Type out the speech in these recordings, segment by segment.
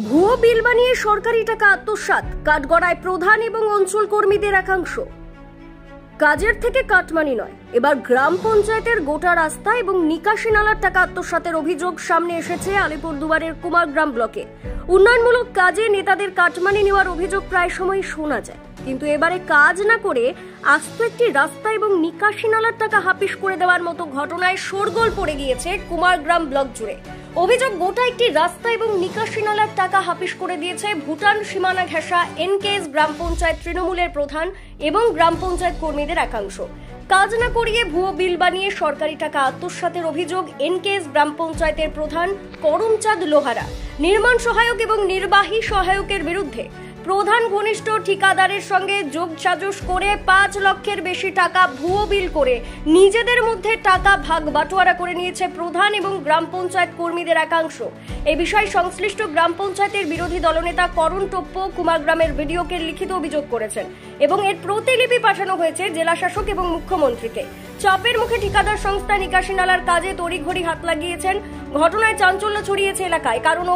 ভুয়ো বিল বানিয়ে সরকারি টাকা আত্মসাৎ, কাঠগড়ায় প্রধান এবং অঞ্চল কর্মীদের একাংশ। কাজের থেকে কাটমানি নয়, এবার গ্রাম পঞ্চায়েতের গোটা রাস্তা এবং নিকাশি নালার টাকা আত্মসাতের অভিযোগ সামনে এসেছে আলিপুরদুয়ারের কুমারগ্রাম ব্লকে। উন্নয়নমূলক কাজে নেতাদের কাটমানি নেওয়ার অভিযোগ প্রায় সময় শোনা যায়, কিন্তু এবারে কাজ না করে আস্ত একটি রাস্তা এবং নিকাশি নালার টাকা হাফিস করে দেওয়ার মতো ঘটনায় শোরগোল পড়ে গিয়েছে কুমারগ্রাম ব্লক জুড়ে। অভিযোগ, গোটা একটি রাস্তা এবং নিকাশি নালার টাকা হাফিস করে দিয়েছে ভুটান সীমানা ঘেঁষা এনকেএস গ্রাম পঞ্চায়েত তৃণমূলের প্রধান এবং গ্রাম পঞ্চায়েত কর্মীদের একাংশ। কাজ না করিয়ে ভুয়ো বিল বানিয়ে সরকারি টাকা আত্মসাতের অভিযোগ এনকেএস গ্রাম পঞ্চায়েতের প্রধান করমচাঁদ লোহারা, নির্মাণ সহায়ক এবং নির্বাহী সহায়কের বিরুদ্ধে। প্রধান ঘনিষ্ঠ ঠিকাদারের সঙ্গে যোগসাজশ করে 5 লক্ষের বেশি টাকা ভুয়ো বিল করে নিজেদের মধ্যে টাকা ভাগ বাটোয়ারা করে নিয়েছে প্রধান এবং গ্রাম পঞ্চায়েত কর্মীদের একাংশ। এই বিষয়ে সংশ্লিষ্ট গ্রাম পঞ্চায়েতের বিরোধী দলনেতা করণ টপ্পো কুমারগ্রামের বিডিওকে লিখিত অভিযোগ করেছেন এবং এর প্রতিলিপি পাঠানো হয়েছে জেলা শাসক এবং মুখ্যমন্ত্রীকে। চাপের মুখে ঠিকাদার সংস্থা নিকাশি নালার কাজে তড়িঘড়ি হাত লাগিয়েছেন। ঘটনায় চাঞ্চল্য ছড়িয়েছে এলাকায়, কারণ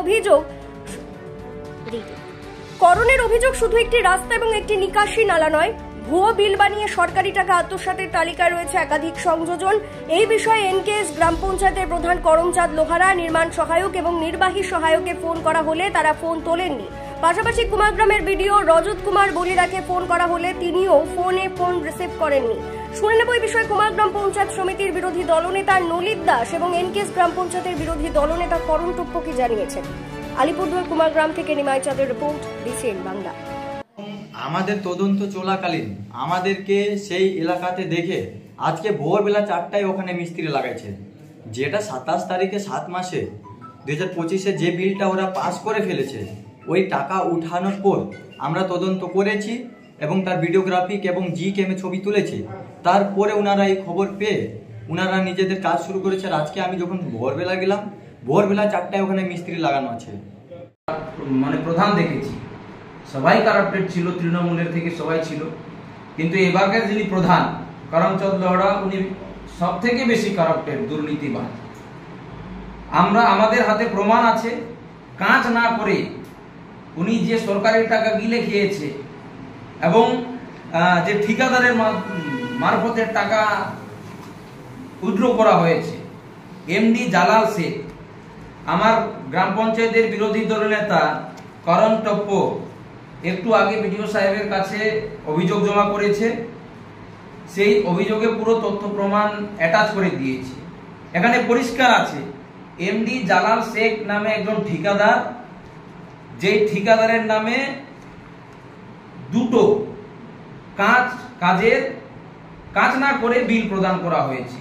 করণের অভিযোগ শুধু একটি রাস্তা এবং একটি নিকাশি নালা নয়, ভুয়ো বিল বানিয়ে সরকারি টাকা আত্মসাতের তালিকায় রয়েছে একাধিক সংযোজন। এই বিষয়ে এনকেএস গ্রাম পঞ্চায়েতের প্রধান করমচাঁদ লোহারা, নির্মাণ সহায়ক এবং নির্বাহী সহায়কে ফোন করা হলে তারা ফোন তোলেননি। পাশাপাশি কুমারগ্রামের বিডিও রজত কুমার বলিরাকে ফোন করা হলে তিনিও ফোন রিসিভ করেননি। শুনে নেব এই বিষয়ে কুমারগ্রাম পঞ্চায়েত সমিতির বিরোধী দলনেতা নলিত দাস এবং এনকেএস গ্রাম পঞ্চায়েতের বিরোধী দলনেতা করণ টপ্পো কি জানিয়েছেন। আলিপুরদুয়ার কুমারগ্রাম থেকে নিমাই চাঁদের রিপোর্ট, ডিসিএন বাংলা। আমাদের তদন্ত চলাকালীন আমাদেরকে সেই এলাকাতে দেখে আজকে ভোরবেলা 4টায় ওখানে মিস্ত্রি লাগাইছে, যেটা 27 তারিখে 7 মাসে 2025-এ যে বিলটা ওরা পাস করে ফেলেছে, ওই টাকা উঠানোর পর আমরা তদন্ত করেছি এবং তার ভিডিওগ্রাফিক এবং জি ক্যামে ছবি তুলেছি। তারপরে ওনারা এই খবর পেয়ে ওনারা নিজেদের কাজ শুরু করেছে। আর আজকে আমি যখন ভোরবেলা গেলাম, ভোরবেলা 4টায় ওখানে মিস্ত্রি লাগানো আছে। মানে প্রধান দেখেছি সবাই কারাপ্টেড ছিল, তৃণমূলের থেকে সবাই ছিল, কিন্তু এবারকার যিনি প্রধান করমচাঁদ লোহারা, উনি সব থেকে বেশি কারাপ্টেড, দুর্নীতিবাজ। আমাদের হাতে প্রমাণ আছে, কাজ না করে উনি যে সরকারি টাকা গিলে খেয়েছে এবং যে ঠিকাদারের মারফতে টাকা উইথড্র করা হয়েছে। এমডি জালাল শেখ, আমার গ্রাম পঞ্চায়েতের বিরোধী দলনেতা করণ টপ্পো একটু আগে বিডিও সাহেবের কাছে অভিযোগ জমা করেছে। সেই অভিযোগে পুরো তথ্য প্রমাণ অ্যাটাচ করে দিয়েছে। এখানে পরিষ্কার আছে, এমডি জালাল শেখ নামে একজন ঠিকাদার, যেই ঠিকাদারের নামে দুটো কাজ না করে বিল প্রদান করা হয়েছে।